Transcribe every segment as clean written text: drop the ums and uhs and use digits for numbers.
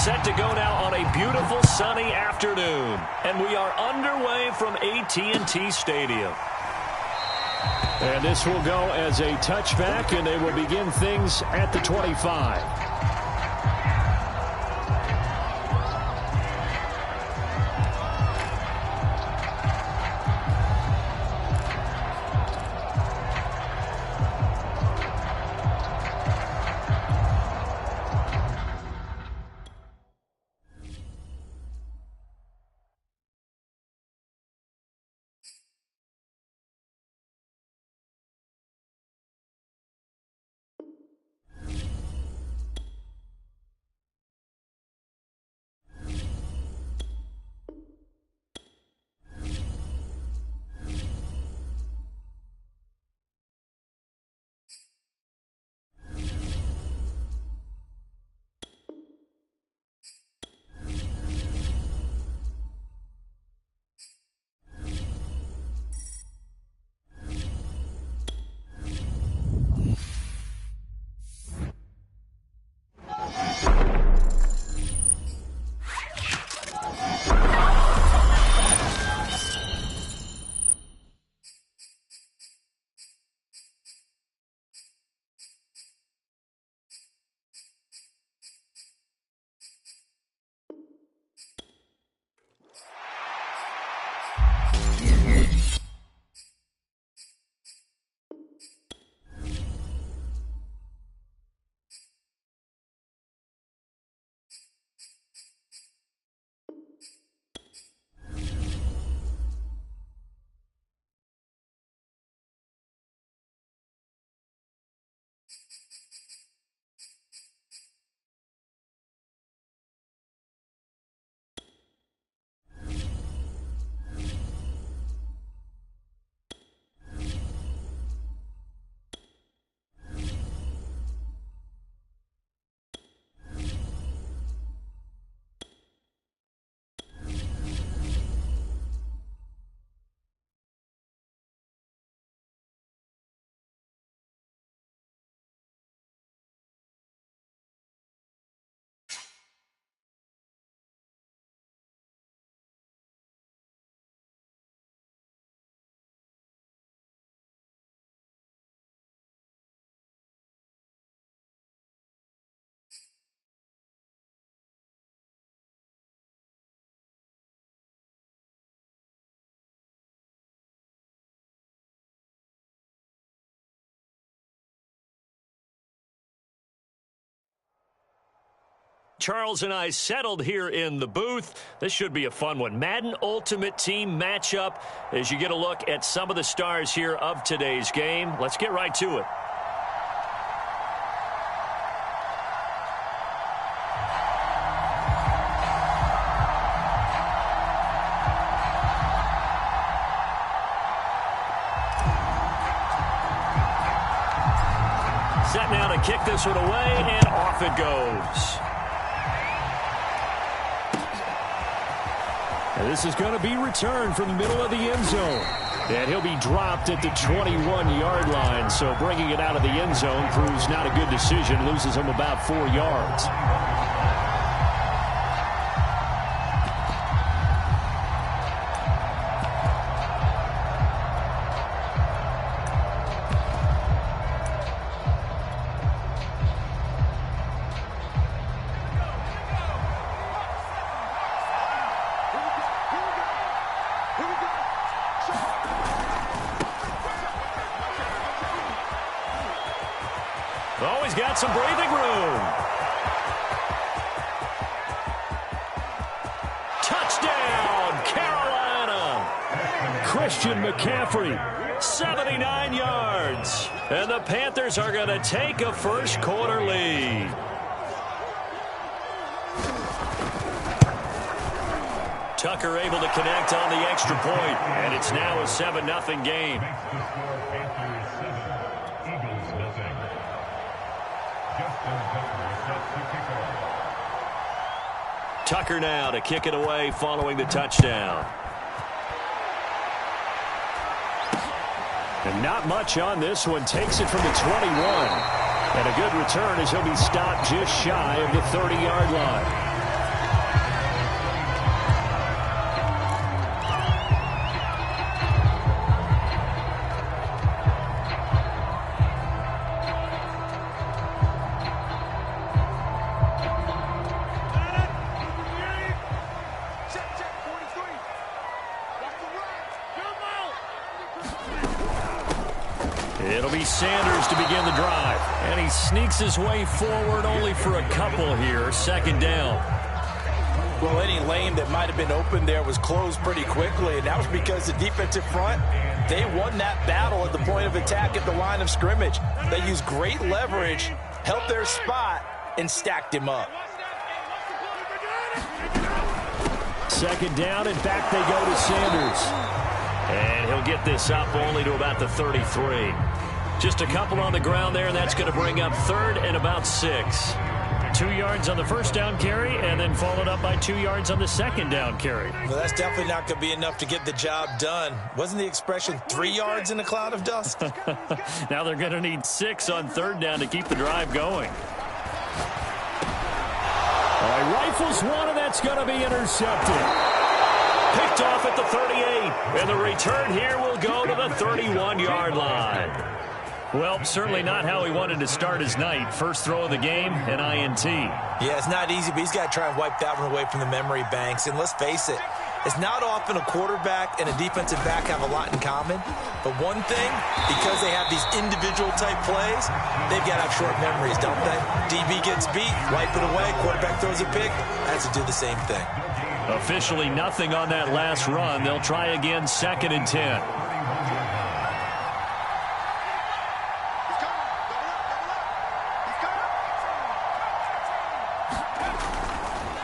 set to go now on a beautiful sunny afternoon. And we are underway from AT&T Stadium. And this will go as a touchback, and they will begin things at the 25. Charles and I settled here in the booth. This should be a fun one. Madden Ultimate Team matchup as you get a look at some of the stars here of today's game. Let's get right to it. Set now to kick this one away, and off it goes. And this is going to be returned from the middle of the end zone. And he'll be dropped at the 21-yard line. So bringing it out of the end zone proves not a good decision. Loses him about 4 yards. Oh, he's got some breathing room. Touchdown, Carolina. Christian McCaffrey, 79 yards. And the Panthers are going to take a first quarter lead. Tucker able to connect on the extra point, and it's now a 7-0 game. Tucker now to kick it away following the touchdown. And not much on this one. Takes it from the 21. And a good return as he'll be stopped just shy of the 30-yard line. It'll be Sanders to begin the drive. And he sneaks his way forward only for a couple here. Second down. Well, any lane that might have been open there was closed pretty quickly, and that was because the defensive front, they won that battle at the point of attack at the line of scrimmage. They used great leverage, held their spot, and stacked him up. Second down, and back they go to Sanders. And he'll get this up only to about the 33. Just a couple on the ground there, and that's going to bring up third and about 6. 2 yards on the first down carry, and then followed up by 2 yards on the second down carry. Well, that's definitely not going to be enough to get the job done. Wasn't the expression 3 yards in a cloud of dust? Now they're going to need 6 on third down to keep the drive going. All right, rifles one, and that's going to be intercepted. Picked off at the 38, and the return here will go to the 31-yard line. Well, certainly not how he wanted to start his night. First throw of the game, an INT. Yeah, it's not easy, but he's got to try and wipe that one away from the memory banks. And let's face it, it's not often a quarterback and a defensive back have a lot in common. But one thing, because they have these individual type plays, they've got to have short memories, don't they? DB gets beat, wipe it away, quarterback throws a pick, has to do the same thing. Officially nothing on that last run. They'll try again, 2nd and 10.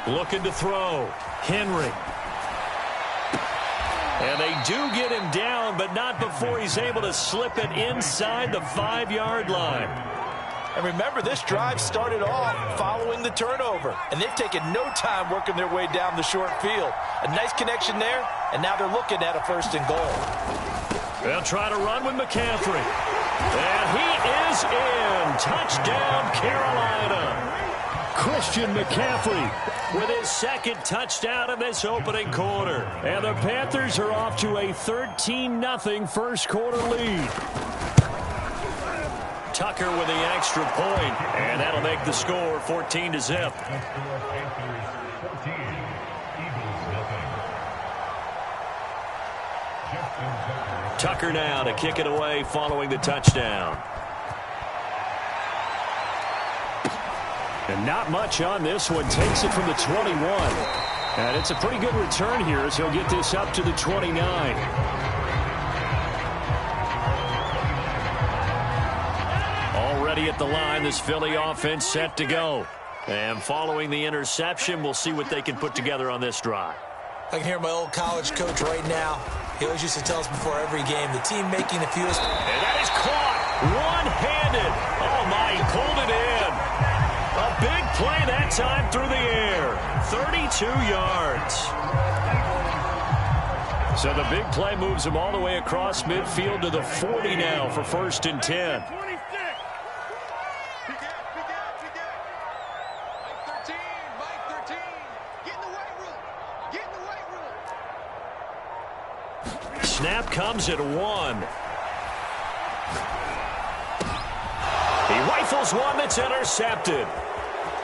Looking to throw. Henry. And they do get him down, but not before he's able to slip it inside the 5-yard line. And remember, this drive started off following the turnover, and they've taken no time working their way down the short field. A nice connection there, and now they're looking at a 1st and goal. They'll try to run with McCaffrey. And he is in. Touchdown, Carolina. Christian McCaffrey with his 2nd touchdown in this opening quarter. And the Panthers are off to a 13-0 first quarter lead. Tucker with the extra point, and that'll make the score 14-0. Tucker now to kick it away following the touchdown. And not much on this one. Takes it from the 21. And it's a pretty good return here as he'll get this up to the 29. Already at the line, this Philly offense set to go. And following the interception, we'll see what they can put together on this drive. I can hear my old college coach right now. He always used to tell us before every game, the team making the fewest. And that is caught one-handed. Oh, my, he pulled it in. A big play that time through the air. 32 yards. So the big play moves him all the way across midfield to the 40 now for 1st and 10. Snap comes at 1. He rifles one that's intercepted.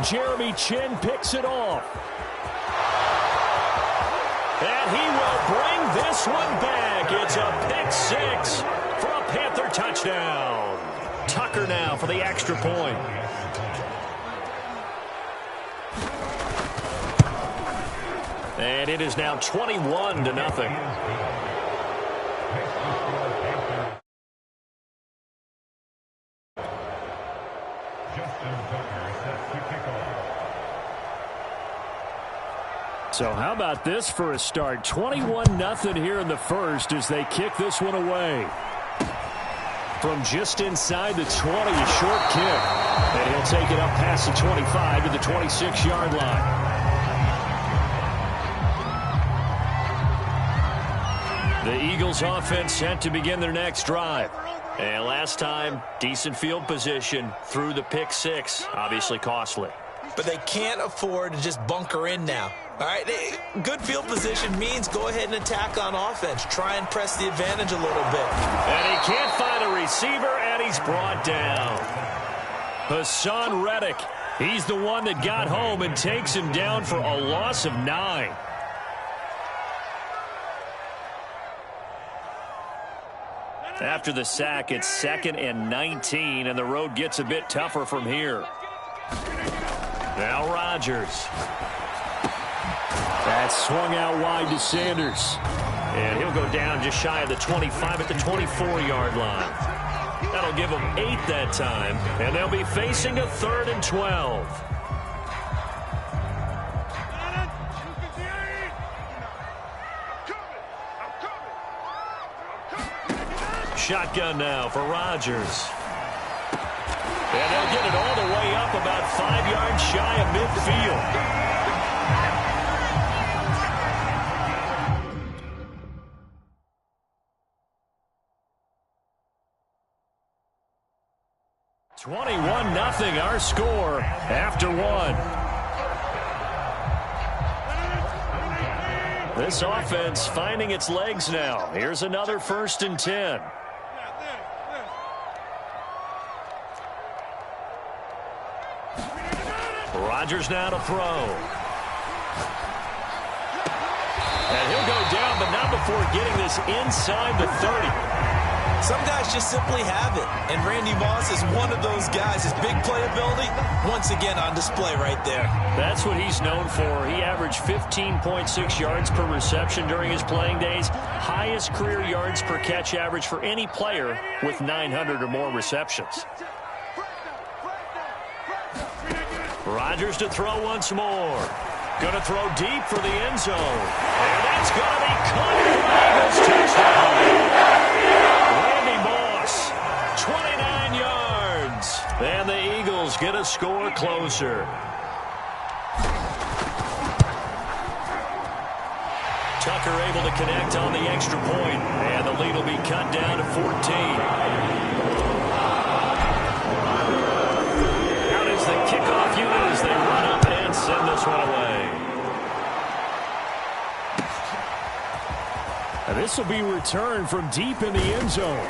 Jeremy Chin picks it off. And he will bring this one back. It's a pick 6 for a Panther touchdown. Tucker now for the extra point. And it is now 21-0. So how about this for a start? 21-0 here in the first as they kick this one away. From just inside the 20, a short kick. And he'll take it up past the 25 to the 26-yard line. The Eagles offense set to begin their next drive. And last time, decent field position through the pick 6. Obviously costly. But they can't afford to just bunker in now. All right, good field position means go ahead and attack on offense. Try and press the advantage a little bit. And he can't find a receiver, and he's brought down. Hassan Reddick, he's the one that got home and takes him down for a loss of 9. After the sack, it's 2nd and 19, and the road gets a bit tougher from here. Now Rodgers. That's swung out wide to Sanders. And he'll go down just shy of the 25 at the 24-yard line. That'll give them 8 that time, and they'll be facing a 3rd and 12. Shotgun now for Rodgers. And they'll get it all the way up about 5 yards shy of midfield. (21-0) our score after 1. This offense finding its legs now. Here's another 1st and 10. Rodgers now to throw. And he'll go down, but not before getting this inside the 30. Some guys just simply have it, and Randy Moss is one of those guys. His big playability, once again, on display right there. That's what he's known for. He averaged 15.6 yards per reception during his playing days. Highest career yards per catch average for any player with 900 or more receptions. Rodgers to throw once more. Going to throw deep for the end zone. And that's going to be caught for Eagles touchdown. Randy Moss, 29 yards. And the Eagles get a score closer. Tucker able to connect on the extra point. And the lead will be cut down to 14. The kickoff unit as they run up and send this one away. And this will be returned from deep in the end zone.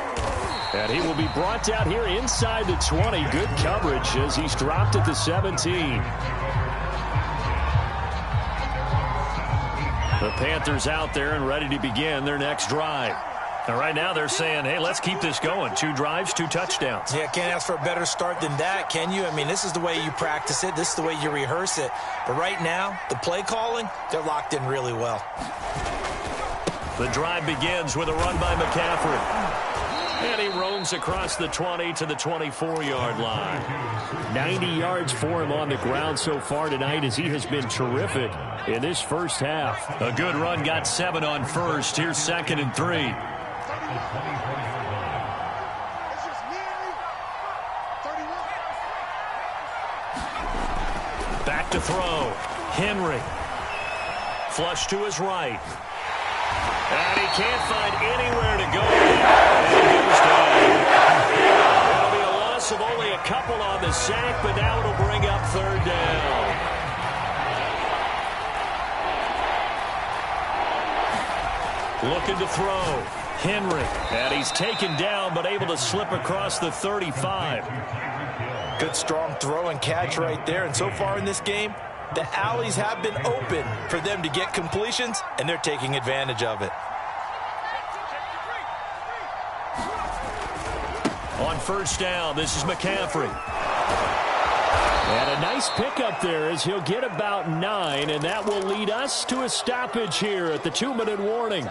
And he will be brought down here inside the 20. Good coverage as he's dropped at the 17. The Panthers out there and ready to begin their next drive. And right now they're saying, hey, let's keep this going. 2 drives, 2 touchdowns. Yeah, can't ask for a better start than that, can you? I mean, this is the way you practice it. This is the way you rehearse it. But right now, the play calling, they're locked in really well. The drive begins with a run by McCaffrey. And he roams across the 20 to the 24-yard line. 90 yards for him on the ground so far tonight as he has been terrific in this first half. A good run, got 7 on first. Here's 2nd and 3. Back to throw. Henry. Flush to his right. And he can't find anywhere to go. And he goes down. It'll be a loss of only a couple on the sack, but now it'll bring up 3rd down. Looking to throw. Henry. And he's taken down, but able to slip across the 35. Good, strong throw and catch right there. And so far in this game, the alleys have been open for them to get completions, and they're taking advantage of it. On 1st down, this is McCaffrey. And a nice pickup there as he'll get about 9, and that will lead us to a stoppage here at the 2-minute warning.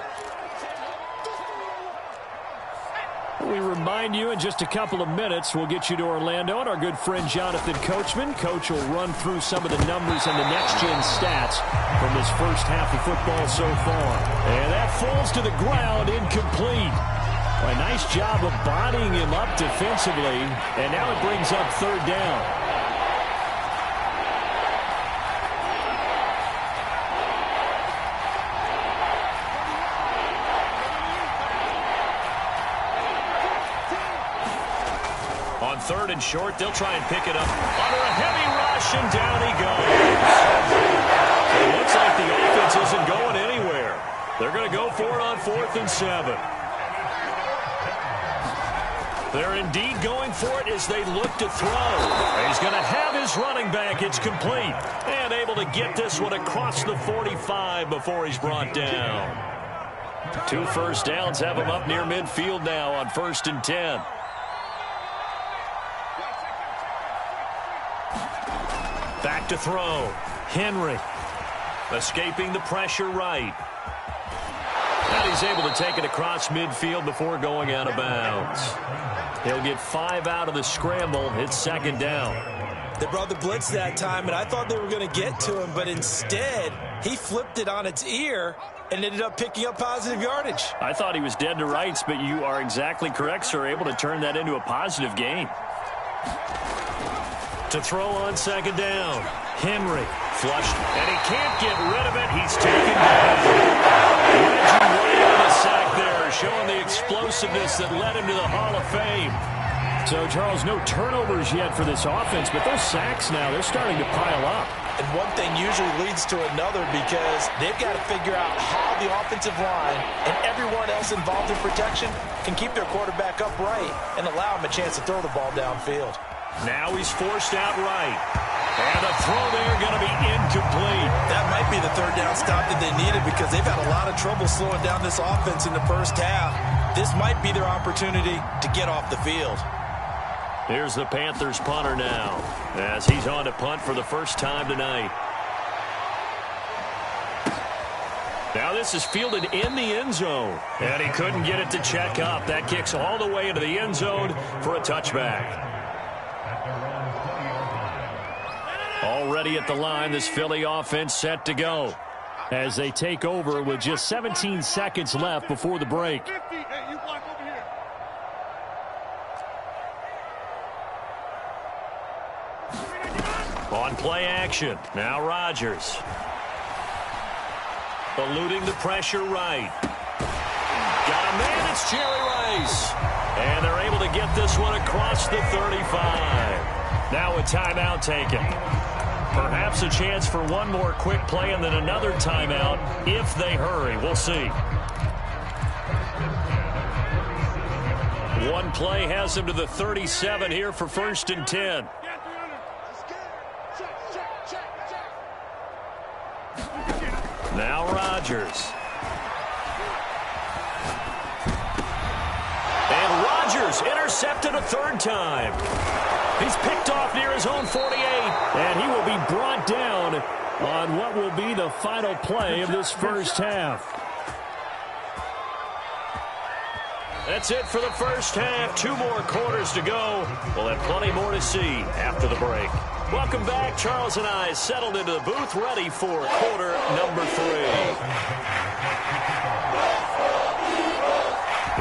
We remind you in just a couple of minutes, we'll get you to Orlando and our good friend Jonathan Coachman. Coach will run through some of the numbers and the next-gen stats from this first half of football so far. And that falls to the ground, incomplete. A nice job of bodying him up defensively, and now it brings up 3rd down. On 3rd and short, they'll try and pick it up under a heavy rush, and down he goes. It looks like the offense isn't going anywhere. They're going to go for it on 4th and 7. They're indeed going for it as they look to throw. He's going to have his running back. It's complete. And able to get this one across the 45 before he's brought down. 2 first downs have him up near midfield now on 1st and 10. Back to throw. Henry escaping the pressure right. And he's able to take it across midfield before going out of bounds. He'll get 5 out of the scramble. It's 2nd down. They brought the blitz that time, and I thought they were going to get to him, but instead, he flipped it on its ear and ended up picking up positive yardage. I thought he was dead to rights, but you are exactly correct, sir. Able to turn that into a positive gain. To throw on 2nd down. Henry flushed, and he can't get rid of it. He's taken down. Reggie White on the sack there, showing the explosiveness that led him to the Hall of Fame. So, Charles, no turnovers yet for this offense, but those sacks now, they're starting to pile up. And one thing usually leads to another because they've got to figure out how the offensive line and everyone else involved in protection can keep their quarterback upright and allow him a chance to throw the ball downfield. Now he's forced out right. And the throw there going to be incomplete. That might be the 3rd down stop that they needed because they've had a lot of trouble slowing down this offense in the first half. This might be their opportunity to get off the field. Here's the Panthers punter now as he's on to punt for the first time tonight. Now this is fielded in the end zone. And he couldn't get it to check up. That kicks all the way into the end zone for a touchback. Already at the line, this Philly offense set to go as they take over with just 17 seconds left before the break. On play action, now Rodgers. Eluding the pressure right. Got a man, it's Jerry Rice. And they're able to get this one across the 35. Now a timeout taken. Perhaps a chance for one more quick play and then another timeout if they hurry. We'll see. One play has them to the 37 here for 1st and 10. Now Rodgers. And Rodgers intercepted a 3rd time. He's picked off near his own 48. And he will be brought down on what will be the final play of this first half. That's it for the first half. 2 more quarters to go. We'll have plenty more to see after the break. Welcome back. Charles and I settled into the booth ready for quarter number 3.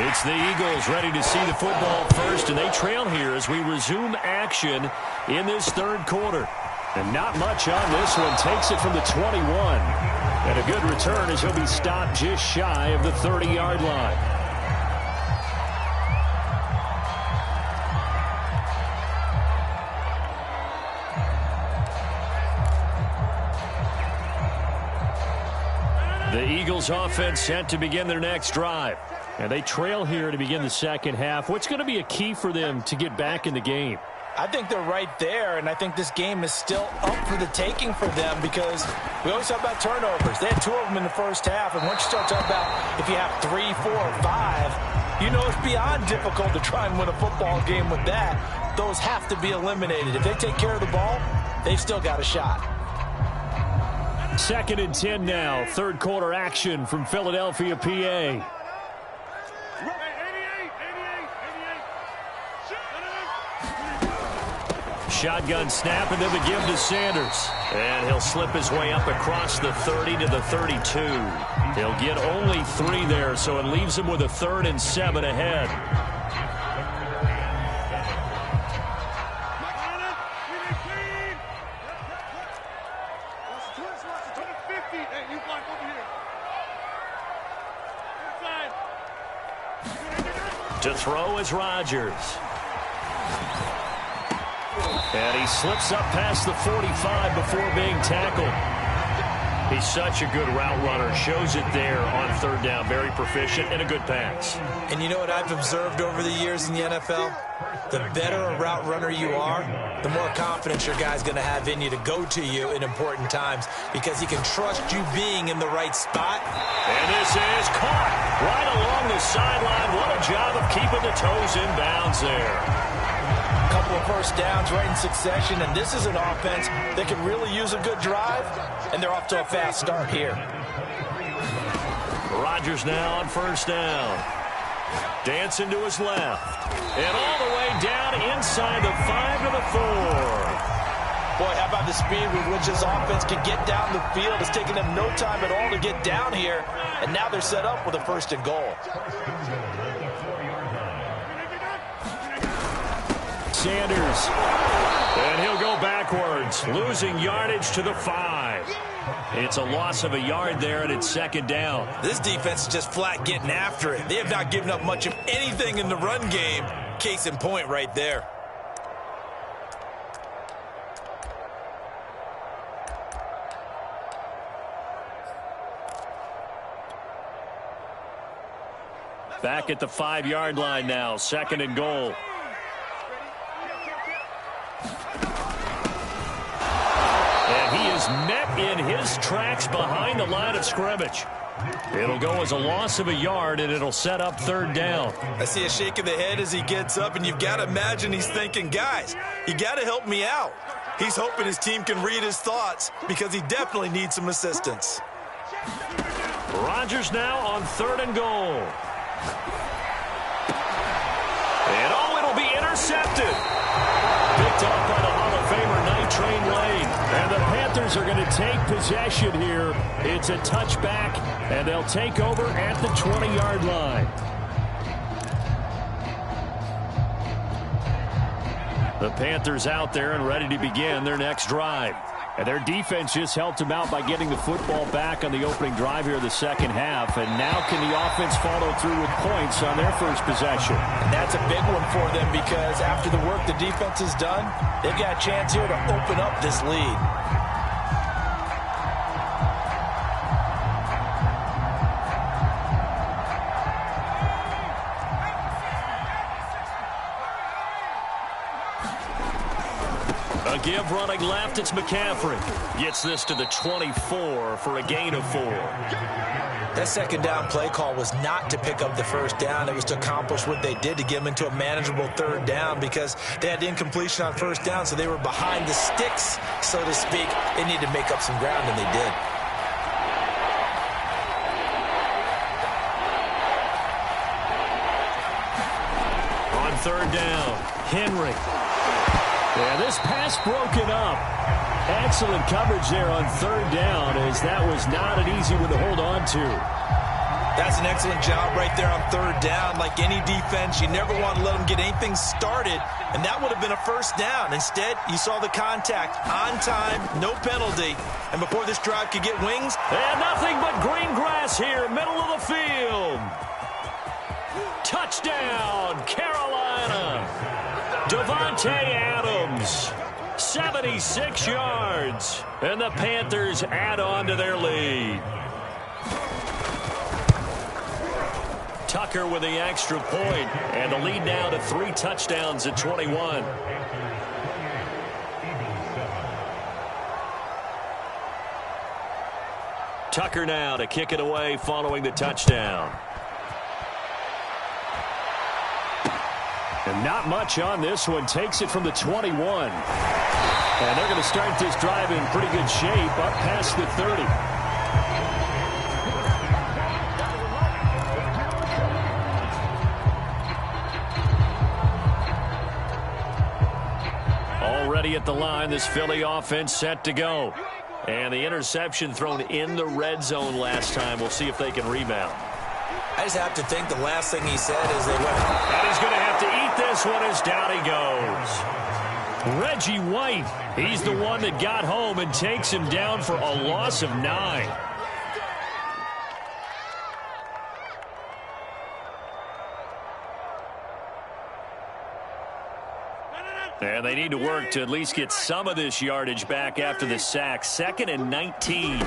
It's the Eagles ready to see the football first, and they trail here as we resume action in this 3rd quarter. And not much on this one. Takes it from the 21. And a good return as he'll be stopped just shy of the 30-yard line. The Eagles offense set to begin their next drive. And they trail here to begin the second half. What's going to be a key for them to get back in the game? I think they're right there, and I think this game is still up for the taking for them because we always talk about turnovers. They had 2 of them in the first half, and once you start talking about if you have 3, 4, or 5, you know it's beyond difficult to try and win a football game with that. Those have to be eliminated. If they take care of the ball, they've still got a shot. 2nd and 10 now. 3rd quarter action from Philadelphia, PA. Shotgun snap and then the give to Sanders. And he'll slip his way up across the 30 to the 32. He'll get only 3 there, so it leaves him with a 3rd and 7 ahead. To throw is Rodgers. And he slips up past the 45 before being tackled. He's such a good route runner. Shows it there on third down. Very proficient and a good pass. And you know what I've observed over the years in the NFL? The better a route runner you are, the more confidence your guy's going to have in you to go to you in important times because he can trust you being in the right spot. And this is caught right along the sideline. What a job of keeping the toes in bounds there. Couple of first downs right in succession, and this is an offense that can really use a good drive, and they're off to a fast start here. Rodgers now on first down. Dancing to his left. And all the way down inside the 5 to the 4. Boy, how about the speed with which this offense can get down the field? It's taken them no time at all to get down here, and now they're set up with a first and goal. Sanders. And he'll go backwards, losing yardage to the 5. It's a loss of a yard there, and it's second down. This defense is just flat getting after it. They have not given up much of anything in the run game. Case in point right there. Back at the 5-yard line now, second and goal. And he is met in his tracks behind the line of scrimmage. It'll go as a loss of a yard, and it'll set up third down. I see a shake of the head as he gets up, and you've got to imagine he's thinking, guys, you got to help me out. He's hoping his team can read his thoughts because he definitely needs some assistance. Rodgers now on third and goal. And it'll be intercepted. Picked off by the Hall of Famer Night Train Lane. And the Panthers are going to take possession here. It's a touchback, and they'll take over at the 20-yard line. The Panthers out there and ready to begin their next drive. And their defense just helped them out by getting the football back on the opening drive here in the second half. And now can the offense follow through with points on their first possession? And that's a big one for them because after the work the defense has done, they've got a chance here to open up this lead. A give running left, it's McCaffrey. Gets this to the 24 for a gain of 4. That second down play call was not to pick up the first down. It was to accomplish what they did to get them into a manageable third down because they had incompletion on first down, so they were behind the sticks, so to speak. They needed to make up some ground, and they did. On third down, Henry. Yeah, this pass broken up. Excellent coverage there on third down, as that was not an easy one to hold on to. That's an excellent job right there on third down. Like any defense, you never want to let them get anything started, and that would have been a first down. Instead, you saw the contact on time, no penalty, and before this drive could get wings. And nothing but green grass here, middle of the field. Touchdown, Carolina. Devontae Adams, 76 yards, and the Panthers add on to their lead. Tucker with the extra point, and the lead now to 3 touchdowns at 21. Tucker now to kick it away following the touchdown. And not much on this one. Takes it from the 21. And they're going to start this drive in pretty good shape, up past the 30. Already at the line, this Philly offense set to go. And the interception thrown in the red zone last time. We'll see if they can rebound. I just have to think the last thing he said is they went. And he's going to have to eat this one as down he goes. Reggie White, he's the one that got home and takes him down for a loss of 9. And they need to work to at least get some of this yardage back after the sack. 2nd and 19.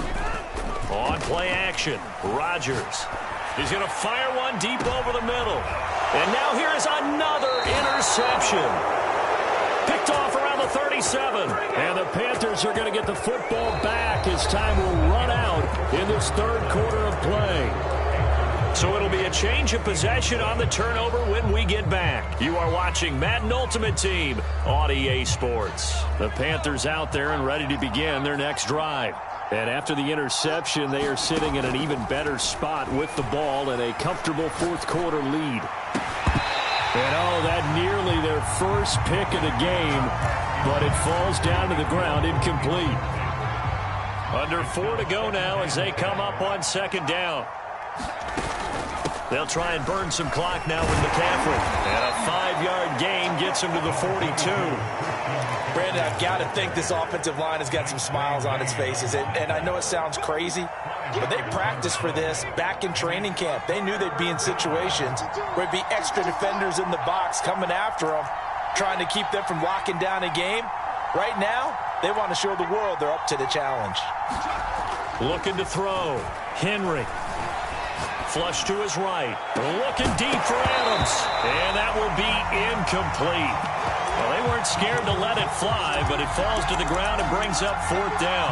On play action, Rodgers. He's going to fire one deep over the middle. And now here is another interception. Picked off around the 37. And the Panthers are going to get the football back as time will run out in this third quarter of play. So it'll be a change of possession on the turnover when we get back. You are watching Madden Ultimate Team on EA Sports. The Panthers out there and ready to begin their next drive. And after the interception, they are sitting in an even better spot with the ball and a comfortable fourth quarter lead. And oh, that nearly their first pick of the game, but it falls down to the ground incomplete. Under 4 to go now as they come up on second down. They'll try and burn some clock now with McCaffrey. And a 5-yard gain gets him to the 42. Brandon, I've got to think this offensive line has got some smiles on its faces. And I know it sounds crazy, but they practiced for this back in training camp. They knew they'd be in situations where there'd be extra defenders in the box coming after them, trying to keep them from locking down a game. Right now, they want to show the world they're up to the challenge. Looking to throw. Henry. Flush to his right. Looking deep for Adams. And that will be incomplete. Well, they weren't scared to let it fly, but it falls to the ground and brings up fourth down.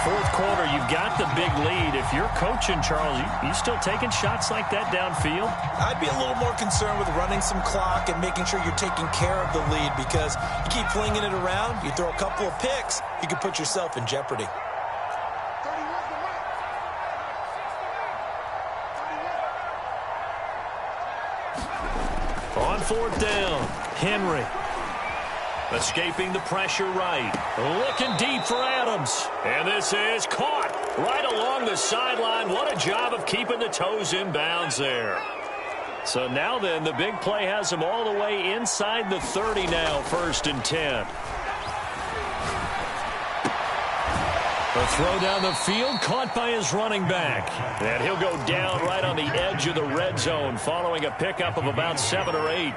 Fourth quarter, you've got the big lead. If you're coaching, Charles, you still taking shots like that downfield? I'd be a little more concerned with running some clock and making sure you're taking care of the lead, because you keep flinging it around, you throw a couple of picks, you can put yourself in jeopardy. On fourth down, Henry. Escaping the pressure right. Looking deep for Adams. And this is caught right along the sideline. What a job of keeping the toes in bounds there. So now then, the big play has him all the way inside the 30 now, 1st and 10. A throw down the field, caught by his running back. And he'll go down right on the edge of the red zone following a pickup of about 7 or 8.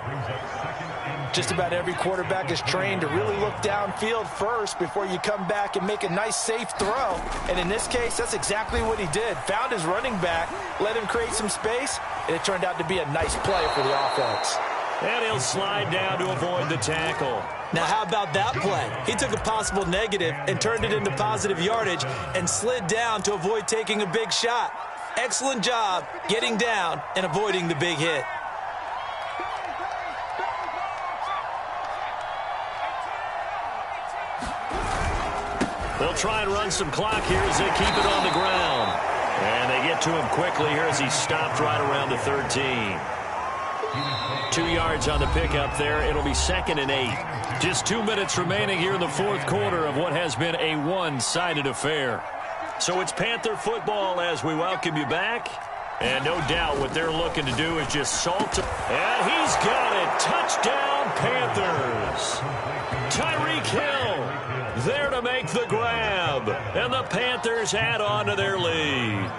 Just about every quarterback is trained to really look downfield first before you come back and make a nice, safe throw. And in this case, that's exactly what he did. Found his running back, let him create some space, and it turned out to be a nice play for the offense. And he'll slide down to avoid the tackle. Now, how about that play? He took a possible negative and turned it into positive yardage and slid down to avoid taking a big shot. Excellent job getting down and avoiding the big hit. They'll try and run some clock here as they keep it on the ground. And they get to him quickly here as he stopped right around the 13. 2 yards on the pickup there. It'll be 2nd and 8. Just 2 minutes remaining here in the fourth quarter of what has been a one-sided affair. So it's Panther football as we welcome you back. And no doubt what they're looking to do is just salt. And he's got it. Touchdown, Panthers. Tyreek Hill there to make the grab. And the Panthers add on to their lead.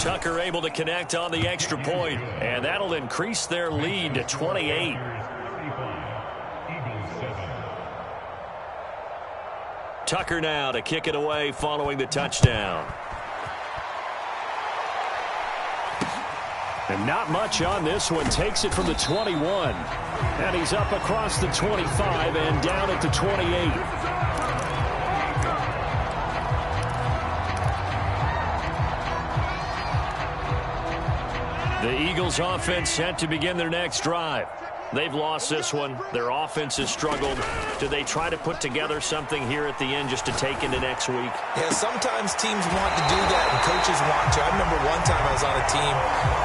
Tucker able to connect on the extra point, and that'll increase their lead to 28. Tucker now to kick it away following the touchdown. And not much on this one. Takes it from the 21. And he's up across the 25 and down at the 28. The Eagles offense set to begin their next drive. They've lost this one. Their offense has struggled. Do they try to put together something here at the end just to take into next week? Yeah, sometimes teams want to do that and coaches want to. I remember one time I was on a team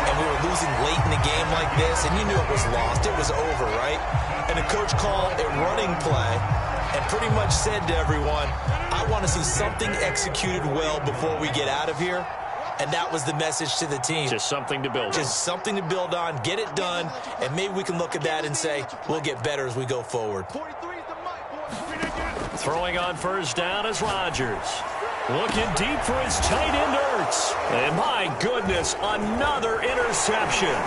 and we were losing late in the game like this, and you knew it was lost. It was over, right? And the coach called a running play and pretty much said to everyone, I want to see something executed well before we get out of here. And that was the message to the team. Just something to build on. Just something to build on, get it done, and maybe we can look at that and say, we'll get better as we go forward. Throwing on first down is Rodgers. Looking deep for his tight end, Ertz. And my goodness, another interception.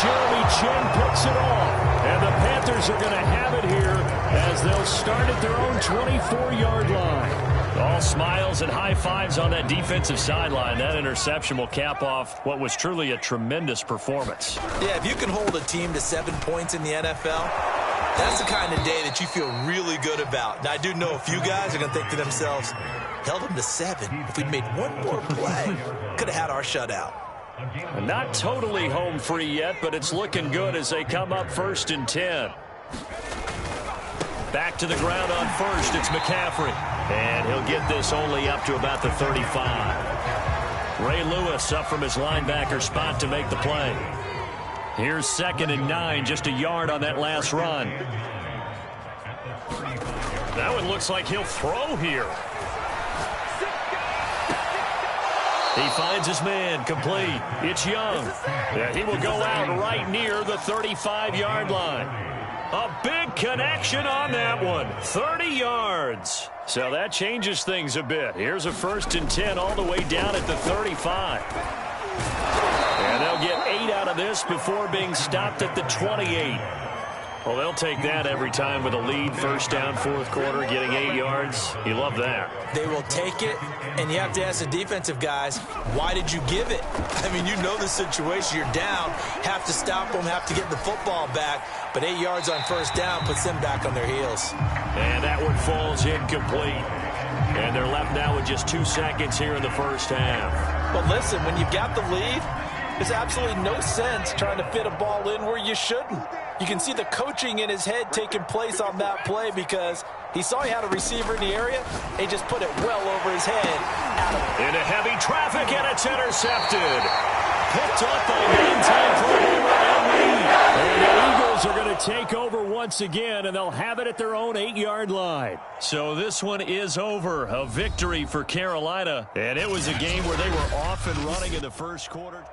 Jeremy Chin picks it off. And the Panthers are going to have it here as they'll start at their own 24-yard line. All smiles and high fives on that defensive sideline. That interception will cap off what was truly a tremendous performance. Yeah, if you can hold a team to 7 points in the NFL, that's the kind of day that you feel really good about. Now, I do know a few guys are going to think to themselves, held them to 7. If we'd made one more play, could have had our shutout. Not totally home free yet, but it's looking good as they come up 1st and 10. Back to the ground on first, it's McCaffrey. And he'll get this only up to about the 35. Ray Lewis up from his linebacker spot to make the play. Here's 2nd and 9, just a yard on that last run. That one looks like he'll throw here. He finds his man, complete. It's Young. Yeah, he will go out right near the 35-yard line. A big connection on that one. 30 yards. So that changes things a bit. Here's a 1st and 10 all the way down at the 35. And they'll get 8 out of this before being stopped at the 28. Well, they'll take that every time with a lead. 1st down, 4th quarter, getting 8 yards. You love that. They will take it, and you have to ask the defensive guys, why did you give it? I mean, you know the situation. You're down, have to stop them, have to get the football back. But 8 yards on 1st down puts them back on their heels. And that one falls incomplete. And they're left now with just 2 seconds here in the 1st half. But listen, when you've got the lead, there's absolutely no sense trying to fit a ball in where you shouldn't. You can see the coaching in his head taking place on that play because he saw he had a receiver in the area. He just put it well over his head. Into heavy traffic, and it's intercepted. Picked up by in-time for and the Eagles are going to take over once again, and they'll have it at their own 8-yard line. So this one is over. A victory for Carolina. And it was a game where they were off and running in the 1st quarter.